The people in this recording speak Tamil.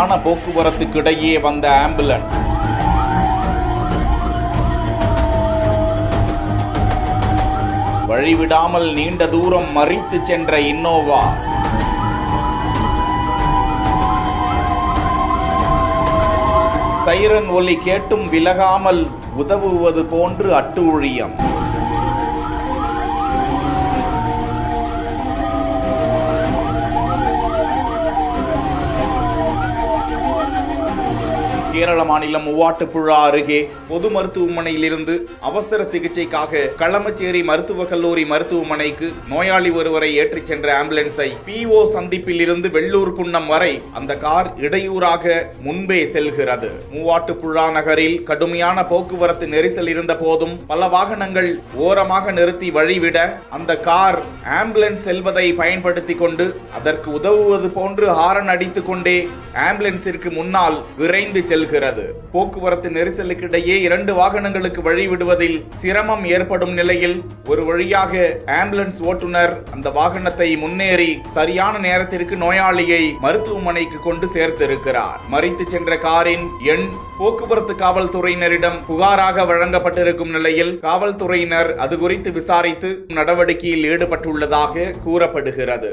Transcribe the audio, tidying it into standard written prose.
கடுமையான போக்குவரத்துக்கிடையே வந்த ஆம்புலன்ஸ் வழிவிடாமல் நீண்ட தூரம் மறித்து சென்ற இன்னோவா. சைரன் ஒலி கேட்டும் விலகாமல் உதவுவது போன்று அட்டூழியம். கேரள மாநிலம் மூவாட்டுப்புழா அருகே பொது மருத்துவமனையிலிருந்து அவசர சிகிச்சைக்காக களமச்சேரி மருத்துவக் கல்லூரி மருத்துவமனைக்கு நோயாளி ஒருவரை ஏற்றிச் சென்ற ஆம்புலன்ஸை PO சந்திப்பில் இருந்து வெள்ளூர் குன்னம் வரை அந்த கார் இடையூறாக முன்பே செல்கிறது. மூவாட்டுப்புழா நகரில் கடுமையான போக்குவரத்து நெரிசல் இருந்த போதும் பல வாகனங்கள் ஓரமாக நிறுத்தி வழிவிட அந்த கார் ஆம்புலன்ஸ் செல்வதை பயன்படுத்திக் கொண்டு அதற்கு உதவுவது போன்று ஹாரன் அடித்துக் கொண்டே ஆம்புலன்ஸிற்கு முன்னால் விரைந்து செல்கிறது. போக்குவரத்து நெரிசலுக்கிடையே 2 வாகனங்களுக்கு வழிவிடுவதில் சிரமம் ஏற்படும் நிலையில் ஒரு வழியாக ஆம்புலன்ஸ் ஓட்டுநர் அந்த வாகனத்தை முன்னேறி சரியான நேரத்திற்கு நோயாளியை மருத்துவமனைக்கு கொண்டு சேர்த்திருக்கிறார். மறித்து சென்ற காரின் எண் போக்குவரத்து காவல்துறையினரிடம் புகாராக வழங்கப்பட்டிருக்கும் நிலையில் காவல்துறையினர் அது குறித்து விசாரித்து நடவடிக்கையில் ஈடுபட்டுள்ளதாக கூறப்படுகிறது.